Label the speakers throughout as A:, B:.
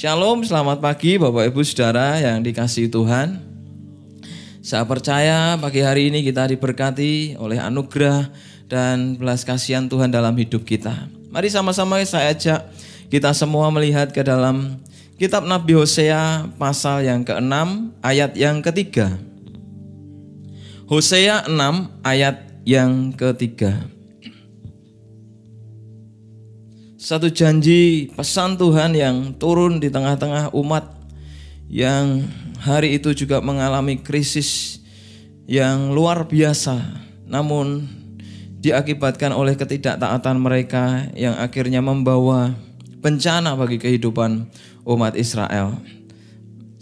A: Shalom, selamat pagi Bapak Ibu Saudara yang dikasihi Tuhan. Saya percaya pagi hari ini kita diberkati oleh anugerah dan belas kasihan Tuhan dalam hidup kita. Mari sama-sama saya ajak kita semua melihat ke dalam kitab Nabi Hosea pasal yang ke-6 ayat yang ke-3. Hosea 6 ayat yang ke-3. Satu janji pesan Tuhan yang turun di tengah-tengah umat yang hari itu juga mengalami krisis yang luar biasa, namun diakibatkan oleh ketidaktaatan mereka yang akhirnya membawa bencana bagi kehidupan umat Israel.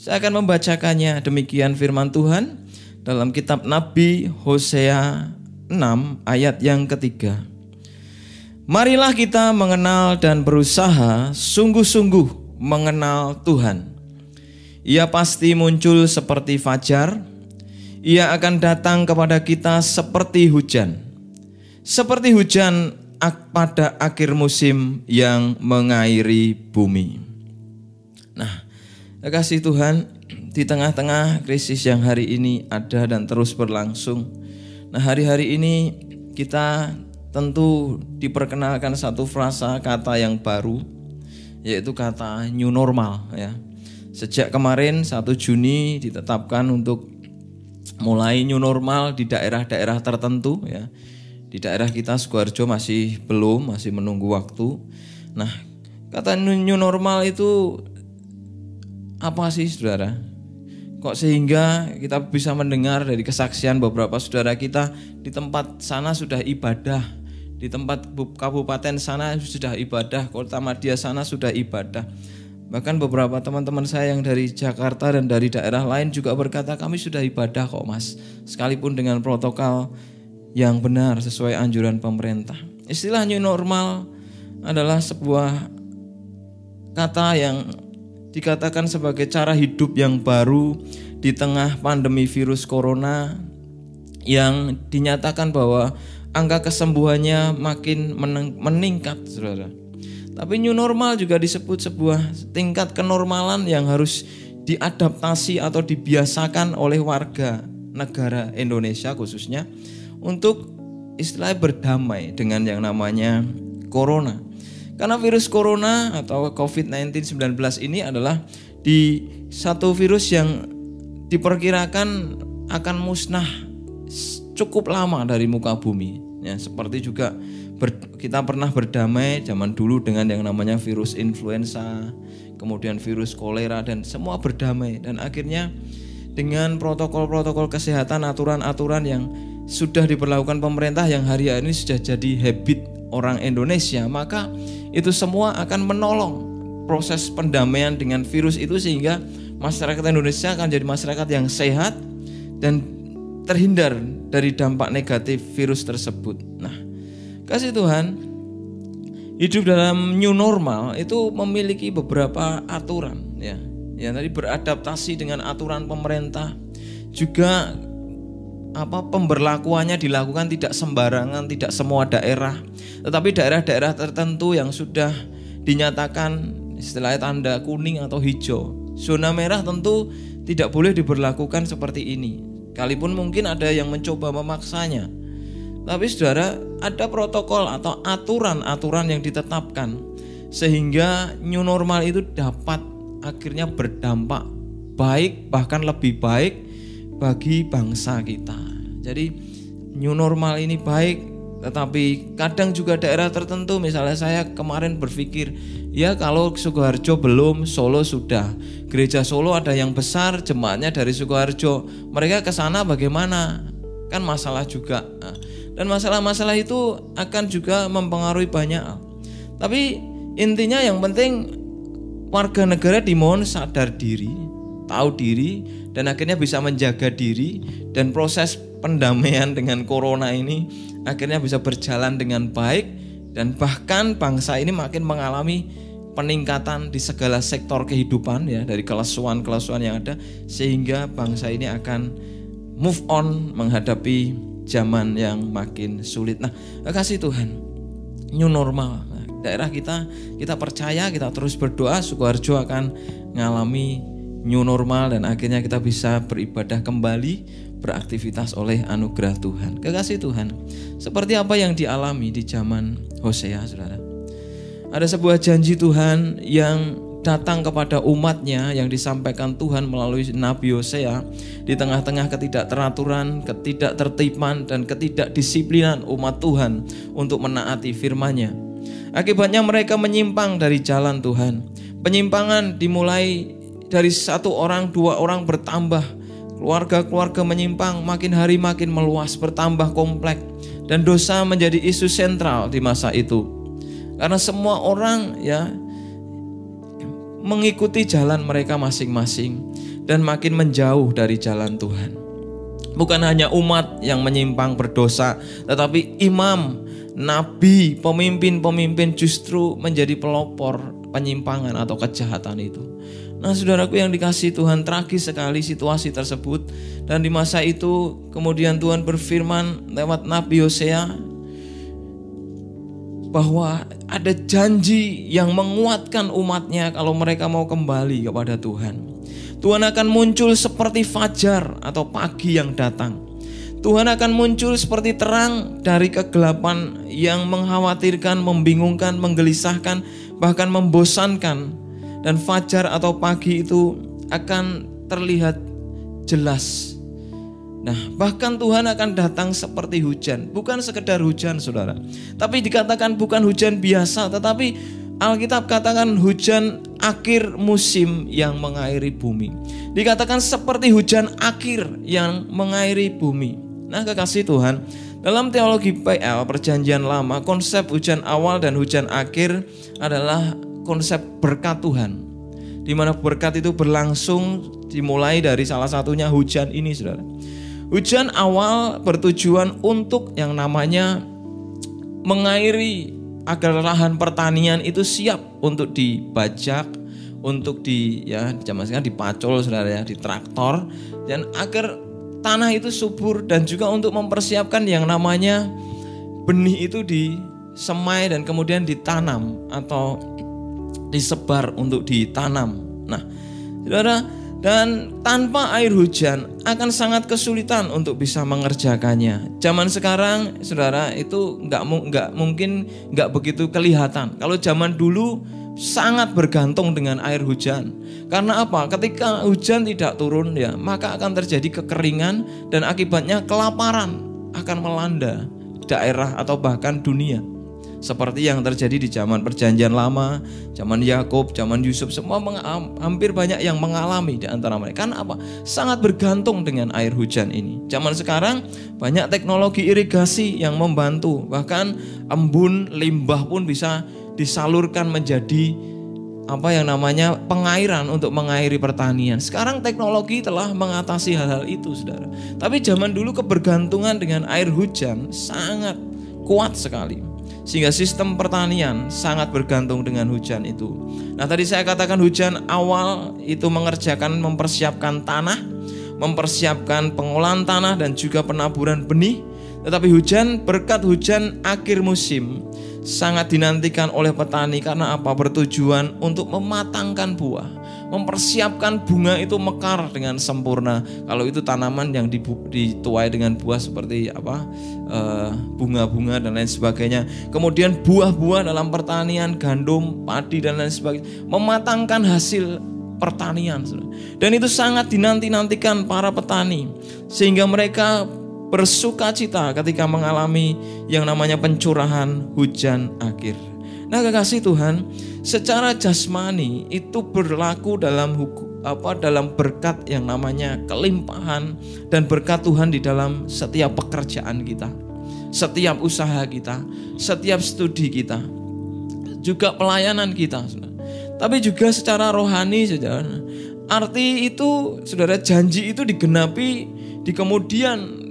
A: Saya akan membacakannya, demikian firman Tuhan dalam kitab Nabi Hosea 6 ayat yang ke-3. Marilah kita mengenal dan berusaha sungguh-sungguh mengenal Tuhan. Ia pasti muncul seperti fajar. Ia akan datang kepada kita seperti hujan. Seperti hujan pada akhir musim yang mengairi bumi. Nah, kasih Tuhan, di tengah-tengah krisis yang hari ini ada dan terus berlangsung. Nah, hari-hari ini kita tentu diperkenalkan satu frasa kata yang baru, yaitu kata new normal ya. Sejak kemarin 1 Juni ditetapkan untuk mulai new normal di daerah-daerah tertentu ya. Di daerah kita Sukoharjo masih menunggu waktu. Nah, kata new normal itu apa sih Saudara? Kok sehingga kita bisa mendengar dari kesaksian beberapa saudara kita di tempat sana sudah ibadah, di tempat kabupaten sana sudah ibadah, kota Madia sana sudah ibadah. Bahkan beberapa teman-teman saya yang dari Jakarta dan dari daerah lain juga berkata kami sudah ibadah kok Mas, sekalipun dengan protokol yang benar sesuai anjuran pemerintah. Istilah new normal adalah sebuah kata yang dikatakan sebagai cara hidup yang baru di tengah pandemi virus corona yang dinyatakan bahwa angka kesembuhannya makin meningkat, Saudara. Tapi new normal juga disebut sebuah tingkat kenormalan yang harus diadaptasi atau dibiasakan oleh warga negara Indonesia khususnya untuk istilahnya berdamai dengan yang namanya corona. Karena virus corona atau COVID-19 ini adalah di satu virus yang diperkirakan akan musnah cukup lama dari muka bumi. Ya, seperti juga kita pernah berdamai zaman dulu dengan yang namanya virus influenza, kemudian virus kolera dan semua berdamai. Dan akhirnya dengan protokol-protokol kesehatan, aturan-aturan yang sudah diberlakukan pemerintah yang hari ini sudah jadi habit orang Indonesia, maka itu semua akan menolong proses pendamaian dengan virus itu sehingga masyarakat Indonesia akan jadi masyarakat yang sehat dan terhindar dari dampak negatif virus tersebut. Nah, kasih Tuhan, hidup dalam new normal itu memiliki beberapa aturan ya. Ya, tadi beradaptasi dengan aturan pemerintah. Juga pemberlakuannya dilakukan tidak sembarangan, tidak semua daerah. Tetapi daerah-daerah tertentu yang sudah dinyatakan istilahnya tanda kuning atau hijau, zona merah tentu tidak boleh diberlakukan seperti ini. Sekalipun mungkin ada yang mencoba memaksanya. Tapi Saudara, ada protokol atau aturan-aturan yang ditetapkan sehingga new normal itu dapat akhirnya berdampak baik, bahkan lebih baik bagi bangsa kita. Jadi new normal ini baik, tetapi kadang juga daerah tertentu, misalnya saya kemarin berpikir, ya kalau Sukoharjo belum, Solo sudah. Gereja Solo ada yang besar, jemaatnya dari Sukoharjo. Mereka ke sana bagaimana? Kan masalah juga. Dan masalah-masalah itu akan juga mempengaruhi banyak hal. Tapi intinya yang penting warga negara dimohon sadar diri, tahu diri, dan akhirnya bisa menjaga diri, dan proses pendamaian dengan corona ini akhirnya bisa berjalan dengan baik, dan bahkan bangsa ini makin mengalami peningkatan di segala sektor kehidupan ya, dari kelesuan-kelesuan yang ada, sehingga bangsa ini akan move on menghadapi zaman yang makin sulit. Nah, kasih Tuhan, new normal. Nah, daerah kita percaya, kita terus berdoa, Sukoharjo akan mengalami new normal dan akhirnya kita bisa beribadah kembali, beraktivitas oleh anugerah Tuhan. Kekasih Tuhan, seperti apa yang dialami di zaman Hosea, saudara. Ada sebuah janji Tuhan yang datang kepada umatnya yang disampaikan Tuhan melalui Nabi Hosea di tengah-tengah ketidakteraturan, ketidaktertiban dan ketidakdisiplinan umat Tuhan untuk menaati firman-Nya. Akibatnya mereka menyimpang dari jalan Tuhan. Penyimpangan dimulai dari 1 orang, 2 orang bertambah. Keluarga-keluarga menyimpang, makin hari makin meluas, bertambah kompleks, dan dosa menjadi isu sentral di masa itu. Karena semua orang mengikuti jalan mereka masing-masing dan makin menjauh dari jalan Tuhan. Bukan hanya umat yang menyimpang berdosa, tetapi imam, nabi, pemimpin-pemimpin justru menjadi pelopor penyimpangan atau kejahatan itu. Nah, saudaraku yang dikasihi Tuhan, tragis sekali situasi tersebut. Dan di masa itu kemudian Tuhan berfirman lewat Nabi Hosea bahwa ada janji yang menguatkan umatnya kalau mereka mau kembali kepada Tuhan. Tuhan akan muncul seperti fajar atau pagi yang datang. Tuhan akan muncul seperti terang dari kegelapan yang mengkhawatirkan, membingungkan, menggelisahkan, bahkan membosankan. Dan fajar atau pagi itu akan terlihat jelas. Nah, bahkan Tuhan akan datang seperti hujan. Bukan sekedar hujan, saudara, tapi dikatakan bukan hujan biasa, tetapi Alkitab katakan hujan akhir musim yang mengairi bumi. Dikatakan seperti hujan akhir yang mengairi bumi. Nah, kekasih Tuhan, dalam teologi PL Perjanjian Lama, konsep hujan awal dan hujan akhir adalah konsep berkat Tuhan, di mana berkat itu berlangsung dimulai dari salah satunya hujan ini, saudara. Hujan awal bertujuan untuk yang namanya mengairi agar lahan pertanian itu siap untuk dibajak, untuk zaman sekarang dipacul, saudara, di traktor, dan agar tanah itu subur, dan juga untuk mempersiapkan yang namanya benih itu disemai dan kemudian ditanam atau disebar untuk ditanam. Nah, saudara, dan tanpa air hujan akan sangat kesulitan untuk bisa mengerjakannya. Zaman sekarang, saudara, itu nggak begitu kelihatan. Kalau zaman dulu sangat bergantung dengan air hujan. Karena apa? Ketika hujan tidak turun, maka akan terjadi kekeringan dan akibatnya kelaparan akan melanda daerah atau bahkan dunia. Seperti yang terjadi di zaman Perjanjian Lama, zaman Yakub, zaman Yusuf, semua hampir banyak yang mengalami di antara mereka. Karena apa? Sangat bergantung dengan air hujan ini. Zaman sekarang banyak teknologi irigasi yang membantu. Bahkan embun, limbah pun bisa disalurkan menjadi yang namanya pengairan untuk mengairi pertanian. Sekarang teknologi telah mengatasi hal-hal itu, saudara. Tapi zaman dulu kebergantungan dengan air hujan sangat kuat sekali, sehingga sistem pertanian sangat bergantung dengan hujan itu. Nah, tadi saya katakan hujan awal itu mempersiapkan tanah, mempersiapkan pengolahan tanah dan juga penaburan benih. Tetapi berkat hujan akhir musim sangat dinantikan oleh petani. Karena apa? Bertujuan untuk mematangkan buah, mempersiapkan bunga itu mekar dengan sempurna. Kalau itu tanaman yang dituai dengan buah seperti bunga-bunga dan lain sebagainya. Kemudian buah-buah dalam pertanian, gandum, padi dan lain sebagainya, mematangkan hasil pertanian. Dan itu sangat dinanti-nantikan para petani, sehingga mereka bersuka cita ketika mengalami yang namanya pencurahan hujan akhir. Nah, kekasih Tuhan, secara jasmani itu berlaku dalam dalam berkat yang namanya kelimpahan dan berkat Tuhan di dalam setiap pekerjaan kita, setiap usaha kita, setiap studi kita, juga pelayanan kita. Tapi juga secara rohani, saudara. Arti itu, saudara, janji itu digenapi di kemudian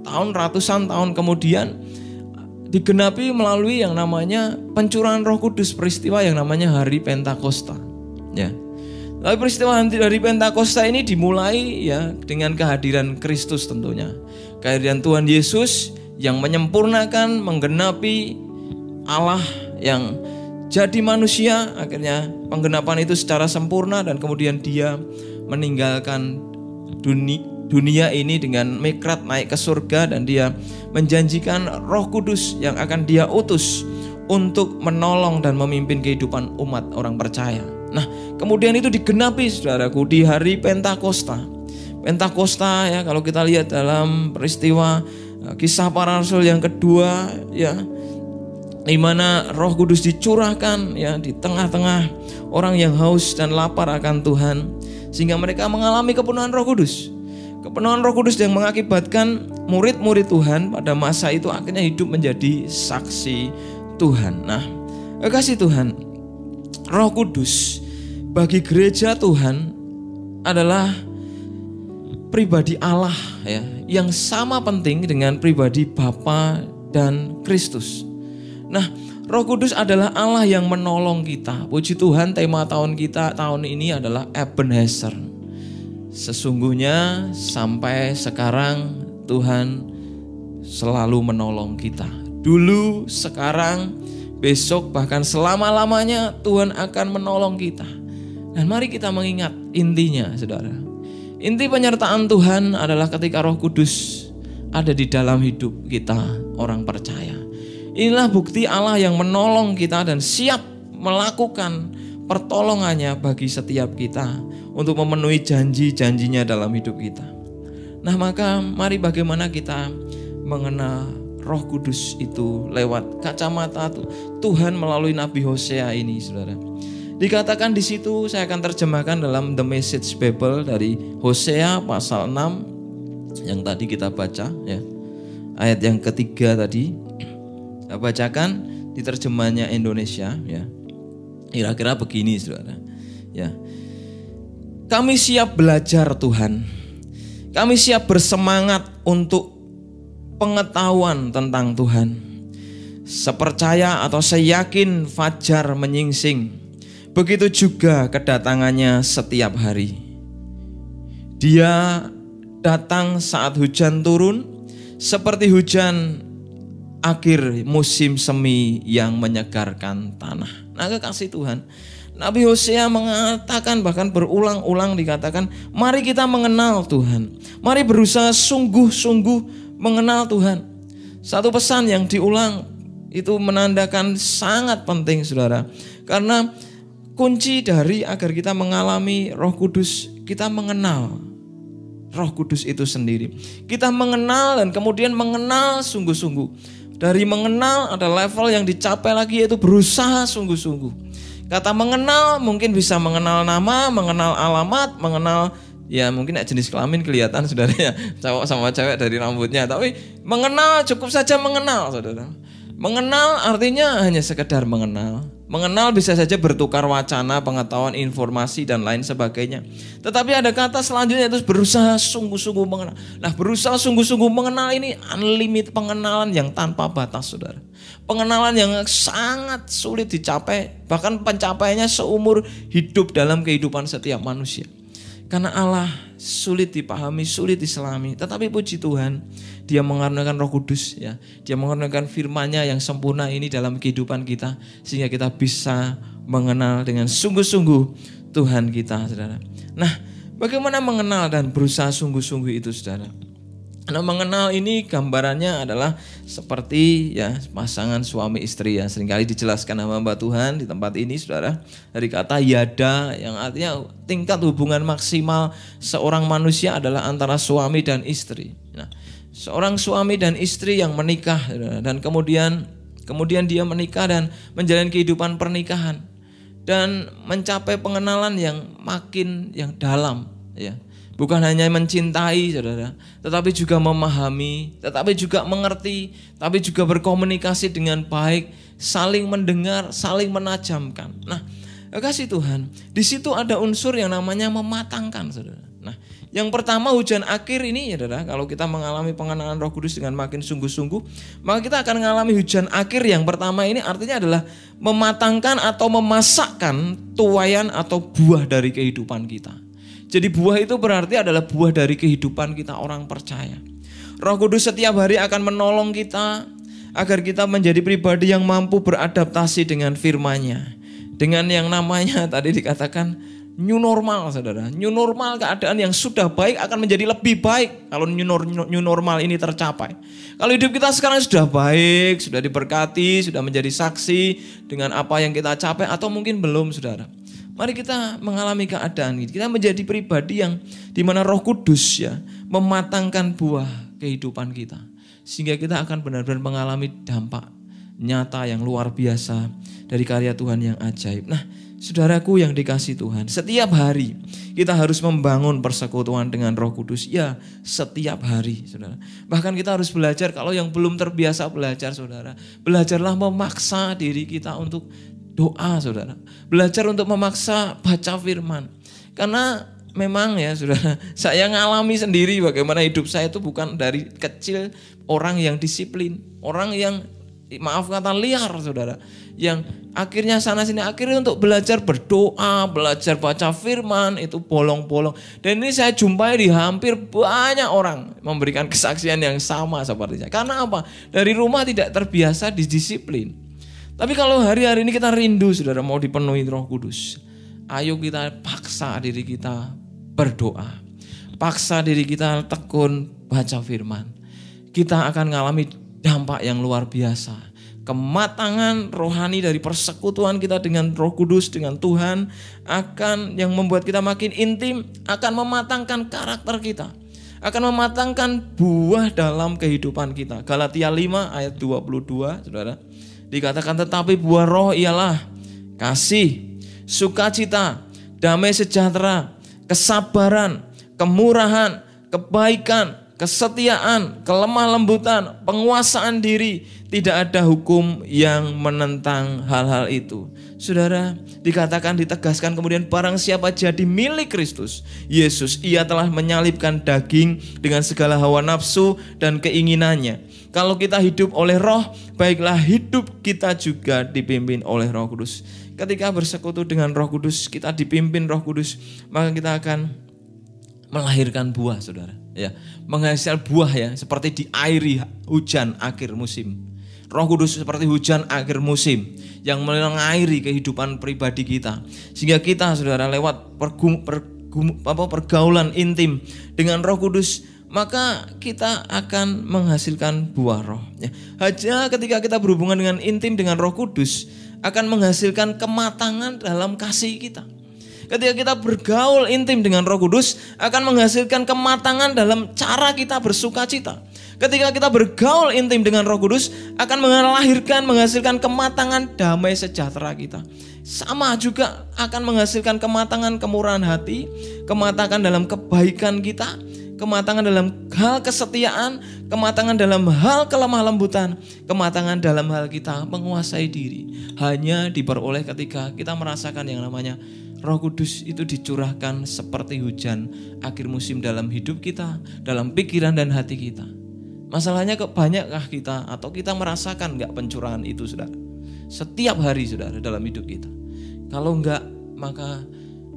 A: tahun, ratusan tahun kemudian, digenapi melalui yang namanya pencurahan Roh Kudus, peristiwa yang namanya Hari Pentakosta. Ya. Lalu peristiwa Hari Pentakosta ini dimulai dengan kehadiran Kristus tentunya. Kehadiran Tuhan Yesus yang menyempurnakan, menggenapi Allah yang jadi manusia, akhirnya penggenapan itu secara sempurna dan kemudian dia meninggalkan dunia ini dengan mikrat naik ke surga, dan dia menjanjikan Roh Kudus yang akan dia utus untuk menolong dan memimpin kehidupan umat orang percaya. Nah, kemudian itu digenapi saudaraku di hari Pentakosta. Pentakosta ya, kalau kita lihat dalam peristiwa Kisah Para Rasul yang kedua ya, di mana Roh Kudus dicurahkan ya di tengah-tengah orang yang haus dan lapar akan Tuhan, sehingga mereka mengalami kepenuhan Roh Kudus. Kepenuhan Roh Kudus yang mengakibatkan murid-murid Tuhan pada masa itu akhirnya hidup menjadi saksi Tuhan. Nah, kasih Tuhan, Roh Kudus bagi gereja Tuhan adalah pribadi Allah ya, yang sama penting dengan pribadi Bapa dan Kristus. Nah, Roh Kudus adalah Allah yang menolong kita. Puji Tuhan, tema tahun kita tahun ini adalah Ebenezer. Sesungguhnya sampai sekarang Tuhan selalu menolong kita. Dulu, sekarang, besok, bahkan selama-lamanya Tuhan akan menolong kita. Dan mari kita mengingat intinya, saudara. Inti penyertaan Tuhan adalah ketika Roh Kudus ada di dalam hidup kita orang percaya. Inilah bukti Allah yang menolong kita dan siap melakukan pertolongannya bagi setiap kita untuk memenuhi janji-janjinya dalam hidup kita. Nah, maka mari bagaimana kita mengenal Roh Kudus itu lewat kacamata Tuhan melalui Nabi Hosea ini, saudara. Dikatakan di situ, saya akan terjemahkan dalam The Message Bible dari Hosea pasal 6 yang tadi kita baca ya. Ayat yang ketiga tadi saya bacakan di terjemahannya Indonesia ya. Kira-kira begini, saudara. Ya. Kami siap belajar Tuhan. Kami siap bersemangat untuk pengetahuan tentang Tuhan. Sepercaya atau seyakin fajar menyingsing, begitu juga kedatangannya setiap hari. Dia datang saat hujan turun, seperti hujan akhir musim semi yang menyegarkan tanah. Nah, kekasih Tuhan, Nabi Hosea mengatakan, bahkan berulang-ulang dikatakan, mari kita mengenal Tuhan. Mari berusaha sungguh-sungguh mengenal Tuhan. Satu pesan yang diulang itu menandakan sangat penting, saudara. Karena kunci dari agar kita mengalami Roh Kudus, kita mengenal Roh Kudus itu sendiri. Kita mengenal dan kemudian mengenal sungguh-sungguh. Dari mengenal ada level yang dicapai lagi, yaitu berusaha sungguh-sungguh. Kata mengenal mungkin bisa mengenal nama, mengenal alamat, mengenal ya mungkin jenis kelamin kelihatan, saudara ya, cowok sama cewek dari rambutnya. Tapi mengenal cukup saja mengenal, saudara. Mengenal artinya hanya sekedar mengenal. Mengenal bisa saja bertukar wacana, pengetahuan, informasi dan lain sebagainya. Tetapi ada kata selanjutnya, itu berusaha sungguh-sungguh mengenal. Nah, berusaha sungguh-sungguh mengenal ini unlimited, pengenalan yang tanpa batas, saudara. Pengenalan yang sangat sulit dicapai, bahkan pencapaiannya seumur hidup dalam kehidupan setiap manusia. Karena Allah sulit dipahami, sulit diselami. Tetapi puji Tuhan, Dia mengaruniakan Roh Kudus ya. Dia mengaruniakan firman-Nya yang sempurna ini dalam kehidupan kita, sehingga kita bisa mengenal dengan sungguh-sungguh Tuhan kita, saudara. Nah, bagaimana mengenal dan berusaha sungguh-sungguh itu, saudara? Nah, mengenal ini gambarannya adalah seperti ya pasangan suami istri ya. Seringkali dijelaskan hamba Tuhan di tempat ini, saudara, dari kata yada yang artinya tingkat hubungan maksimal seorang manusia adalah antara suami dan istri. Nah, seorang suami dan istri yang menikah, saudara, dan kemudian dia menikah dan menjalani kehidupan pernikahan dan mencapai pengenalan yang makin yang dalam ya. Bukan hanya mencintai, saudara, tetapi juga memahami, tetapi juga mengerti, tapi juga berkomunikasi dengan baik, saling mendengar, saling menajamkan. Nah, kasih Tuhan, di situ ada unsur yang namanya mematangkan, saudara. Nah, yang pertama hujan akhir ini, saudara, kalau kita mengalami pengenalan Roh Kudus dengan makin sungguh-sungguh, maka kita akan mengalami hujan akhir yang pertama ini artinya adalah mematangkan atau memasakkan tuaian atau buah dari kehidupan kita. Jadi buah itu berarti adalah buah dari kehidupan kita orang percaya. Roh Kudus setiap hari akan menolong kita, agar kita menjadi pribadi yang mampu beradaptasi dengan firman-Nya. Dengan yang namanya tadi dikatakan new normal, saudara. New normal, keadaan yang sudah baik akan menjadi lebih baik kalau new normal ini tercapai. Kalau hidup kita sekarang sudah baik, sudah diberkati, sudah menjadi saksi dengan apa yang kita capai atau mungkin belum, saudara. Mari kita mengalami keadaan ini. Kita menjadi pribadi yang dimana Roh Kudus ya mematangkan buah kehidupan kita. Sehingga kita akan benar-benar mengalami dampak nyata yang luar biasa dari karya Tuhan yang ajaib. Nah, saudaraku yang dikasih Tuhan, setiap hari kita harus membangun persekutuan dengan Roh Kudus. Ya, setiap hari, saudara. Bahkan kita harus belajar, kalau yang belum terbiasa belajar, saudara, belajarlah memaksa diri kita untuk doa, saudara. Belajar untuk memaksa baca firman. Karena memang ya, saudara, saya ngalami sendiri bagaimana hidup saya itu bukan dari kecil orang yang disiplin. Orang yang, maaf kata, liar, saudara. Yang akhirnya sana sini, akhirnya untuk belajar berdoa, belajar baca firman itu bolong-bolong. Dan ini saya jumpai di hampir banyak orang memberikan kesaksian yang sama seperti saya. Karena apa? Dari rumah tidak terbiasa didisiplin. Tapi kalau hari-hari ini kita rindu, saudara, mau dipenuhi Roh Kudus, ayo kita paksa diri kita berdoa. Paksa diri kita tekun baca firman. Kita akan mengalami dampak yang luar biasa. Kematangan rohani dari persekutuan kita dengan Roh Kudus, dengan Tuhan, akan yang membuat kita makin intim, akan mematangkan karakter kita, akan mematangkan buah dalam kehidupan kita. Galatia 5 ayat 22, saudara, dikatakan tetapi buah roh ialah kasih, sukacita, damai sejahtera, kesabaran, kemurahan, kebaikan, kesetiaan, kelemah lembutan, penguasaan diri. Tidak ada hukum yang menentang hal-hal itu. Saudara, dikatakan, ditegaskan kemudian, barang siapa jadi milik Kristus Yesus, ia telah menyalibkan daging dengan segala hawa nafsu dan keinginannya. Kalau kita hidup oleh Roh, baiklah hidup kita juga dipimpin oleh Roh Kudus. Ketika bersekutu dengan Roh Kudus, kita dipimpin Roh Kudus, maka kita akan melahirkan buah, saudara. Ya, menghasilkan buah ya, seperti diairi hujan akhir musim. Roh Kudus seperti hujan akhir musim yang mengairi kehidupan pribadi kita. Sehingga kita, saudara, lewat pergaulan intim dengan Roh Kudus, maka kita akan menghasilkan buah roh. Hanya ketika kita berhubungan dengan intim dengan Roh Kudus, akan menghasilkan kematangan dalam kasih kita. Ketika kita bergaul intim dengan Roh Kudus, akan menghasilkan kematangan dalam cara kita bersukacita. Ketika kita bergaul intim dengan Roh Kudus, akan menghasilkan kematangan damai sejahtera kita. Sama juga akan menghasilkan kematangan kemurahan hati, kematangan dalam kebaikan kita, kematangan dalam hal kesetiaan, kematangan dalam hal kelemah lembutan, kematangan dalam hal kita menguasai diri. Hanya diperoleh ketika kita merasakan yang namanya Roh Kudus itu dicurahkan seperti hujan akhir musim dalam hidup kita, dalam pikiran dan hati kita. Masalahnya banyakkah kita atau kita merasakan enggak pencurahan itu, saudara? Setiap hari, saudara, dalam hidup kita. Kalau enggak, maka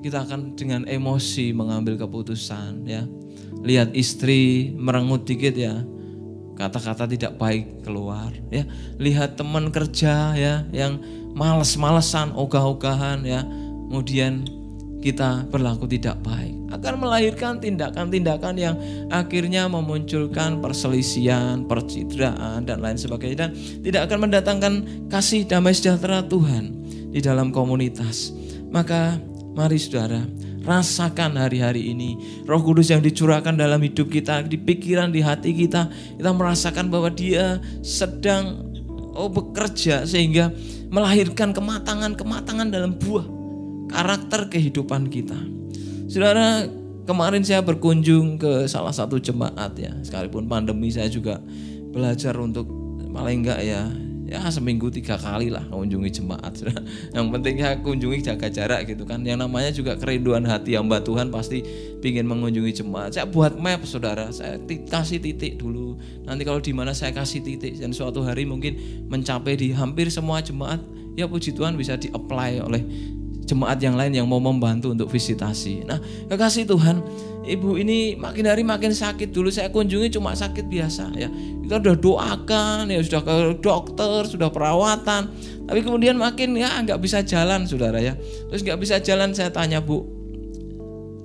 A: kita akan dengan emosi mengambil keputusan, ya. Lihat istri merengut dikit, ya, kata-kata tidak baik keluar, ya. Lihat teman kerja, ya, yang malas-malesan, ogah-ogahan, ya, kemudian kita berlaku tidak baik, akan melahirkan tindakan-tindakan yang akhirnya memunculkan perselisihan, percitraan, dan lain sebagainya, dan tidak akan mendatangkan kasih damai sejahtera Tuhan di dalam komunitas. Maka mari, saudara, rasakan hari-hari ini Roh Kudus yang dicurahkan dalam hidup kita, di pikiran, di hati kita. Kita merasakan bahwa Dia sedang bekerja sehingga melahirkan kematangan dalam buah karakter kehidupan kita. Saudara, kemarin saya berkunjung ke salah satu jemaat, ya. Sekalipun pandemi, saya juga belajar untuk paling enggak ya seminggu 3 kali lah mengunjungi jemaat. Yang penting ya kunjungi, jaga jarak gitu kan. Yang namanya juga kerinduan hati hamba Tuhan pasti ingin mengunjungi jemaat. Saya buat map, saudara. Saya kasih titik dulu. Nanti kalau di mana saya kasih titik dan suatu hari mungkin mencapai di hampir semua jemaat, ya puji Tuhan bisa di-apply oleh jemaat yang lain yang mau membantu untuk visitasi. Nah, kekasih Tuhan, ibu ini makin hari makin sakit. Dulu saya kunjungi cuma sakit biasa ya. Kita udah doakan ya, sudah ke dokter, sudah perawatan. Tapi kemudian makin ya nggak bisa jalan, saudara ya. Terus nggak bisa jalan, saya tanya, Bu,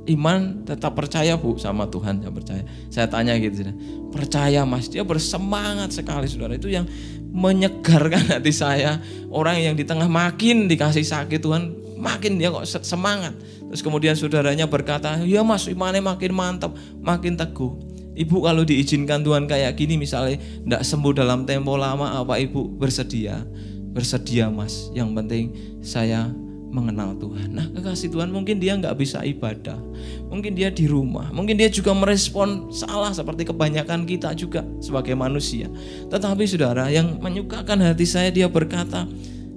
A: iman tetap percaya Bu sama Tuhan? Saya percaya. Saya tanya gitu, percaya Mas. Dia bersemangat sekali, saudara. Itu yang menyegarkan hati saya. Orang yang di tengah makin dikasih sakit, Tuhan makin dia kok semangat. Terus kemudian saudaranya berkata, ya Mas, imannya makin mantap, makin teguh. Ibu kalau diizinkan Tuhan kayak gini, misalnya tidak sembuh dalam tempo lama, apa Ibu bersedia? Bersedia Mas, yang penting saya mengenal Tuhan. Nah, kekasih Tuhan, mungkin dia nggak bisa ibadah, mungkin dia di rumah, mungkin dia juga merespon salah seperti kebanyakan kita juga sebagai manusia. Tetapi saudara, yang menyukakan hati saya, dia berkata,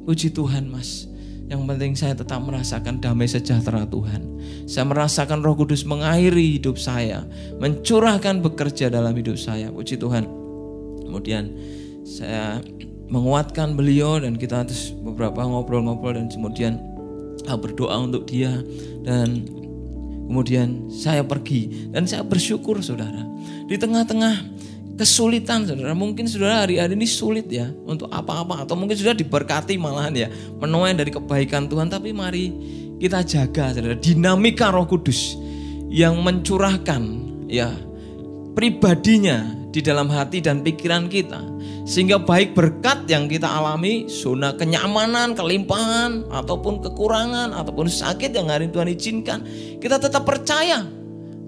A: puji Tuhan Mas, yang penting saya tetap merasakan damai sejahtera Tuhan. Saya merasakan Roh Kudus mengairi hidup saya, mencurahkan bekerja dalam hidup saya. Puji Tuhan. Kemudian saya menguatkan beliau dan kita terus beberapa ngobrol-ngobrol dan kemudian berdoa untuk dia, dan kemudian saya pergi dan saya bersyukur saudara. Di tengah-tengah kesulitan saudara, mungkin saudara hari-hari ini sulit ya untuk apa-apa, atau mungkin sudah diberkati malahan ya, menuai dari kebaikan Tuhan. Tapi mari kita jaga saudara, dinamika Roh Kudus yang mencurahkan ya pribadinya di dalam hati dan pikiran kita, sehingga baik berkat yang kita alami, zona kenyamanan, kelimpahan, ataupun kekurangan, ataupun sakit yang hari Tuhan izinkan, kita tetap percaya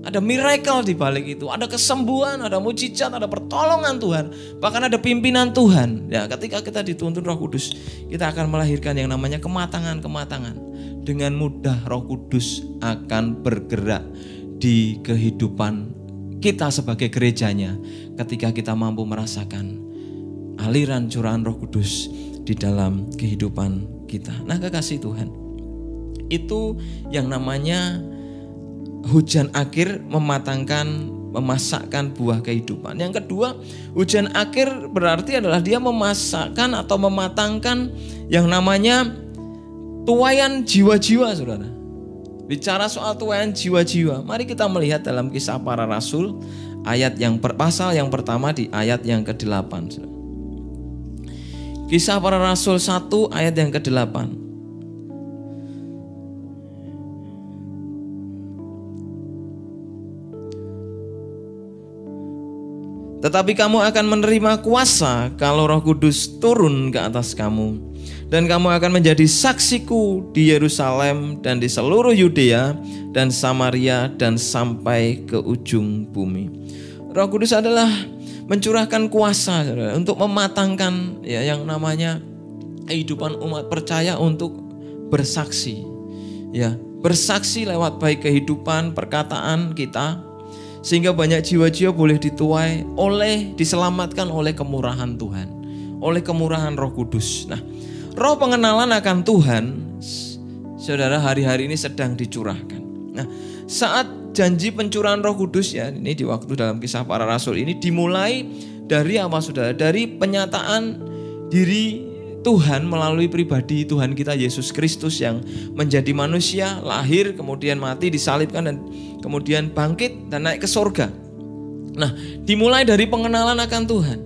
A: ada miracle di balik itu, ada kesembuhan, ada mujizat, ada pertolongan Tuhan, bahkan ada pimpinan Tuhan. Ya, ketika kita dituntun Roh Kudus, kita akan melahirkan yang namanya kematangan-kematangan. Dengan mudah Roh Kudus akan bergerak di kehidupan kita sebagai gerejanya, ketika kita mampu merasakan aliran curahan Roh Kudus di dalam kehidupan kita. Nah, kekasih Tuhan, itu yang namanya hujan akhir memasakkan buah kehidupan. Yang kedua, hujan akhir berarti adalah dia memasakkan atau mematangkan yang namanya tuaian jiwa-jiwa, saudara. Bicara soal tuaian jiwa-jiwa, mari kita melihat dalam Kisah Para Rasul ayat pasal yang pertama di ayat yang ke-8. Kisah Para Rasul 1 ayat yang ke-8. Tetapi kamu akan menerima kuasa kalau Roh Kudus turun ke atas kamu. Dan kamu akan menjadi saksiku di Yerusalem dan di seluruh Yudea dan Samaria dan sampai ke ujung bumi. Roh Kudus adalah mencurahkan kuasa saudara, untuk mematangkan ya yang namanya kehidupan umat percaya untuk bersaksi. Ya, bersaksi lewat baik kehidupan, perkataan kita, sehingga banyak jiwa-jiwa boleh dituai diselamatkan oleh kemurahan Tuhan, oleh kemurahan Roh Kudus. Nah, roh pengenalan akan Tuhan, saudara, hari-hari ini sedang dicurahkan. Nah, saat janji pencurahan Roh Kudus ya, ini di waktu dalam Kisah Para Rasul ini dimulai dari apa saudara? Dari penyataan diri Tuhan melalui pribadi Tuhan kita Yesus Kristus yang menjadi manusia, lahir, kemudian mati, disalibkan, dan kemudian bangkit dan naik ke surga. Nah, dimulai dari pengenalan akan Tuhan.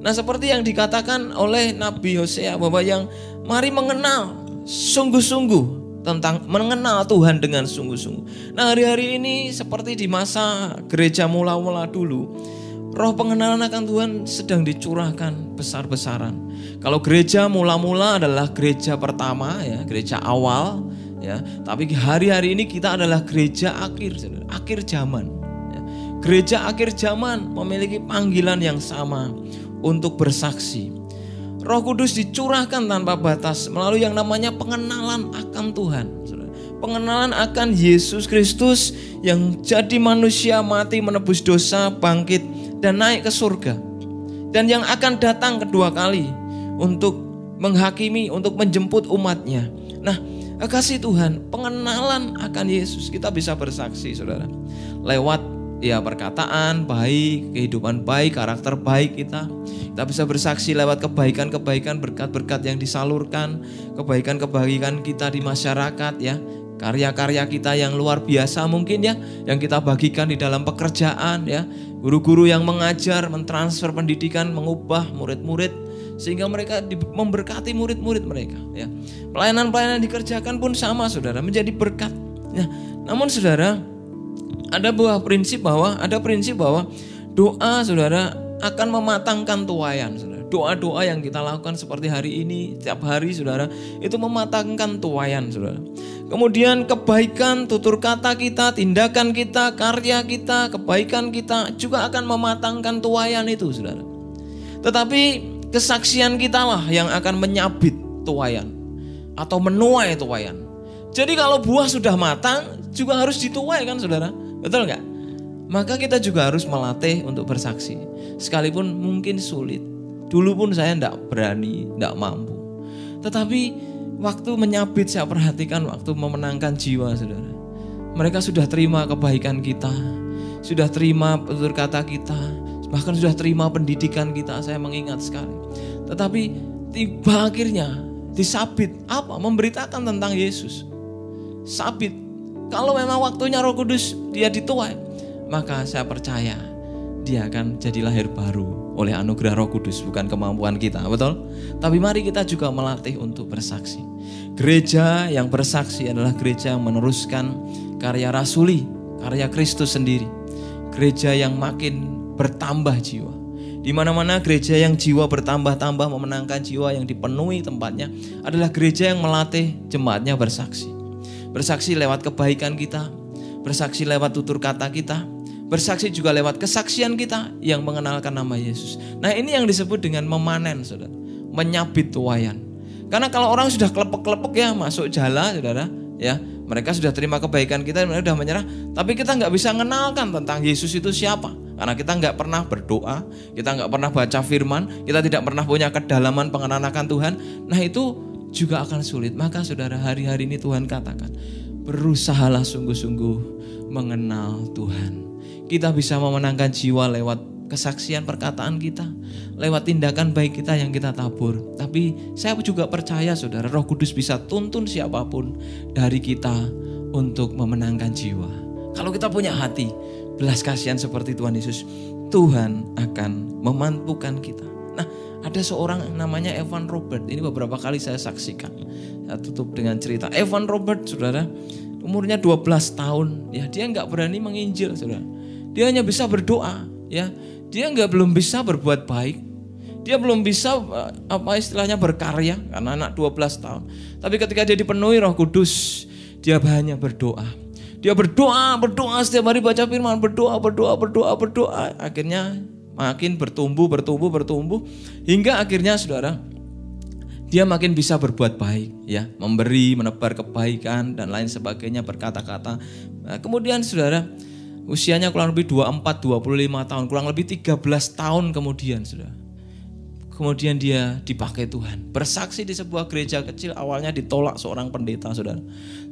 A: Nah, seperti yang dikatakan oleh Nabi Hosea bahwa yang mari mengenal sungguh-sungguh, tentang mengenal Tuhan dengan sungguh-sungguh. Nah, hari-hari ini seperti di masa gereja mula-mula dulu, roh pengenalan akan Tuhan sedang dicurahkan besar-besaran. Kalau gereja mula-mula adalah gereja pertama ya, gereja awal ya, tapi hari-hari ini kita adalah gereja akhir zaman. Ya. Gereja akhir zaman memiliki panggilan yang sama untuk bersaksi. Roh Kudus dicurahkan tanpa batas melalui yang namanya pengenalan akan Tuhan. Pengenalan akan Yesus Kristus yang jadi manusia, mati menebus dosa, bangkit dan naik ke surga. Dan yang akan datang kedua kali untuk menghakimi, untuk menjemput umatnya. Nah, kasih Tuhan, pengenalan akan Yesus, kita bisa bersaksi saudara. Lewat ya perkataan baik, kehidupan baik, karakter baik kita. Kita bisa bersaksi lewat kebaikan-kebaikan, berkat-berkat yang disalurkan, kebaikan-kebaikan kita di masyarakat ya. Karya-karya kita yang luar biasa mungkin ya, yang kita bagikan di dalam pekerjaan ya. Guru-guru yang mengajar, mentransfer pendidikan, mengubah murid-murid sehingga mereka memberkati murid-murid mereka ya. Pelayanan-pelayanan dikerjakan pun sama saudara, menjadi berkat ya. Namun saudara, ada prinsip bahwa doa saudara akan mematangkan tuayan saudara. Doa-doa yang kita lakukan seperti hari ini, setiap hari saudara, itu mematangkan tuayan saudara. Kemudian kebaikan, tutur kata kita, tindakan kita, karya kita, kebaikan kita juga akan mematangkan tuayan itu saudara. Tetapi kesaksian kita lah yang akan menyabit tuayan atau menuai tuayan. Jadi kalau buah sudah matang juga harus dituai kan saudara, betul gak? Maka kita juga harus melatih untuk bersaksi. Sekalipun mungkin sulit, dulu pun saya tidak berani, tidak mampu. Tetapi waktu menyabit saya perhatikan waktu memenangkan jiwa saudara. Mereka sudah terima kebaikan kita, sudah terima tutur kata kita, bahkan sudah terima pendidikan kita, saya mengingat sekali. Tetapi tiba akhirnya disabit apa? Memberitakan tentang Yesus. Sabit. Kalau memang waktunya Roh Kudus dia dituai, maka saya percaya dia akan jadi lahir baru oleh anugerah Roh Kudus, bukan kemampuan kita, betul? Tapi mari kita juga melatih untuk bersaksi. Gereja yang bersaksi adalah gereja yang meneruskan karya rasuli, karya Kristus sendiri. Gereja yang makin bertambah jiwa. Di mana-mana gereja yang jiwa bertambah-tambah, memenangkan jiwa yang dipenuhi tempatnya, adalah gereja yang melatih jemaatnya bersaksi. Bersaksi lewat kebaikan kita, bersaksi lewat tutur kata kita, bersaksi juga lewat kesaksian kita yang mengenalkan nama Yesus. Nah, ini yang disebut dengan memanen saudara, menyabit tuayan. Karena kalau orang sudah kelepek-kelepek ya masuk jala saudara ya, mereka sudah terima kebaikan kita, mereka sudah menyerah, tapi kita nggak bisa mengenalkan tentang Yesus itu siapa. Karena kita nggak pernah berdoa, kita nggak pernah baca firman, kita tidak pernah punya kedalaman pengenalan akan Tuhan. Nah itu juga akan sulit. Maka saudara, hari-hari ini Tuhan katakan, berusahalah sungguh-sungguh mengenal Tuhan. Kita bisa memenangkan jiwa lewat kesaksian perkataan kita, lewat tindakan baik kita yang kita tabur. Tapi saya juga percaya saudara, Roh Kudus bisa tuntun siapapun dari kita untuk memenangkan jiwa. Kalau kita punya hati belas kasihan seperti Tuhan Yesus, Tuhan akan memampukan kita. Nah, ada seorang namanya Evan Robert. Ini beberapa kali saya saksikan. Saya tutup dengan cerita. Evan Robert, saudara, umurnya 12 tahun. Ya, dia nggak berani menginjil, saudara. Dia hanya bisa berdoa. Ya, dia belum bisa berbuat baik. Dia belum bisa istilahnya berkarya karena anak 12 tahun. Tapi ketika dia dipenuhi Roh Kudus, dia hanya berdoa. Dia berdoa setiap hari, baca firman, berdoa. Akhirnya makin bertumbuh hingga akhirnya saudara dia makin bisa berbuat baik ya, memberi, menebar kebaikan dan lain sebagainya, berkata-kata. Nah, kemudian saudara usianya kurang lebih 25 tahun, kurang lebih 13 tahun kemudian saudara. Kemudian dia dipakai Tuhan, bersaksi di sebuah gereja kecil. Awalnya ditolak seorang pendeta saudara,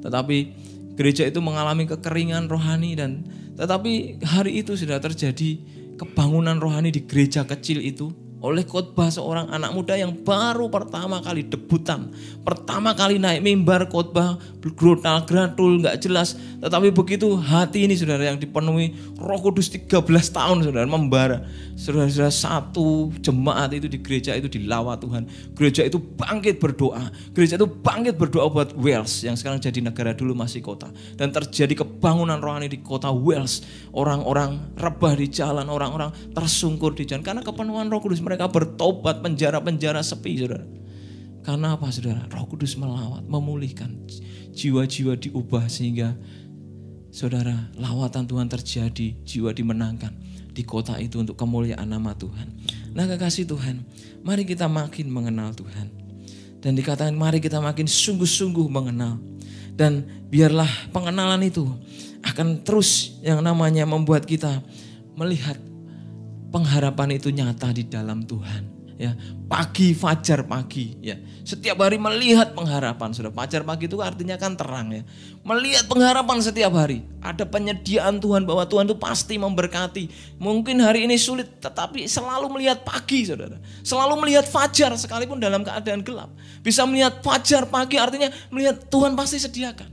A: tetapi gereja itu mengalami kekeringan rohani tetapi hari itu sudah terjadi kebangunan rohani di gereja kecil itu oleh khotbah seorang anak muda yang baru pertama kali debutan, pertama kali naik mimbar khotbah, gratul nggak jelas, tetapi begitu hati ini saudara yang dipenuhi Roh Kudus 13 tahun saudara membara, saudara satu jemaat itu di gereja itu dilawat Tuhan, gereja itu bangkit berdoa, gereja itu bangkit berdoa buat Wales yang sekarang jadi negara, dulu masih kota, dan terjadi kebangunan rohani di kota Wales. Orang-orang rebah di jalan, orang-orang tersungkur di jalan karena kepenuhan Roh Kudus. Mereka bertobat, penjara-penjara sepi saudara. Karena apa saudara? Roh Kudus melawat, memulihkan, jiwa-jiwa diubah sehingga saudara lawatan Tuhan terjadi, jiwa dimenangkan di kota itu untuk kemuliaan nama Tuhan. Nah kekasih Tuhan, mari kita makin mengenal Tuhan. Dan dikatakan mari kita makin sungguh-sungguh mengenal. Dan biarlah pengenalan itu akan terus yang namanya membuat kita melihat pengharapan itu nyata di dalam Tuhan. ya, pagi, fajar pagi, ya. Setiap hari melihat pengharapan, Saudara. Fajar pagi itu artinya kan terang, ya. Melihat pengharapan setiap hari. Ada penyediaan Tuhan bahwa Tuhan itu pasti memberkati. Mungkin hari ini sulit, tetapi selalu melihat pagi, Saudara. Selalu melihat fajar sekalipun dalam keadaan gelap. Bisa melihat fajar pagi artinya melihat Tuhan pasti sediakan.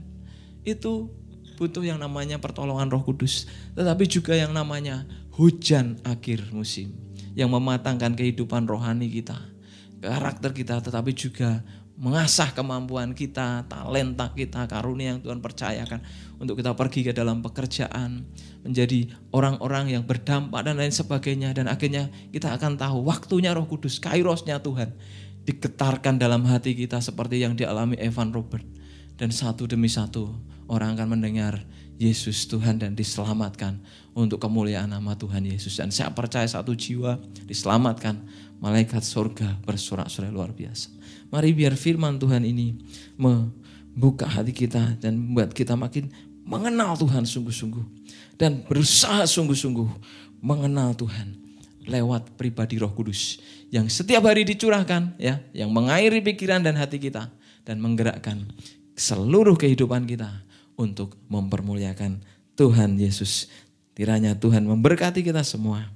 A: Itu butuh yang namanya pertolongan Roh Kudus, tetapi juga yang namanya hujan akhir musim yang mematangkan kehidupan rohani kita, karakter kita, tetapi juga mengasah kemampuan kita, talenta kita, karunia yang Tuhan percayakan untuk kita pergi ke dalam pekerjaan, menjadi orang-orang yang berdampak dan lain sebagainya. Dan akhirnya kita akan tahu waktunya Roh Kudus, kairosnya Tuhan digetarkan dalam hati kita seperti yang dialami Evan Robert. Dan satu demi satu orang akan mendengar Yesus Tuhan dan diselamatkan untuk kemuliaan nama Tuhan Yesus. Dan saya percaya satu jiwa diselamatkan, malaikat surga bersorak-sorai luar biasa. Mari biar firman Tuhan ini membuka hati kita dan membuat kita makin mengenal Tuhan sungguh-sungguh. Dan berusaha sungguh-sungguh mengenal Tuhan lewat pribadi Roh Kudus yang setiap hari dicurahkan, ya, yang mengairi pikiran dan hati kita dan menggerakkan seluruh kehidupan kita untuk mempermuliakan Tuhan Yesus. Kiranya Tuhan memberkati kita semua.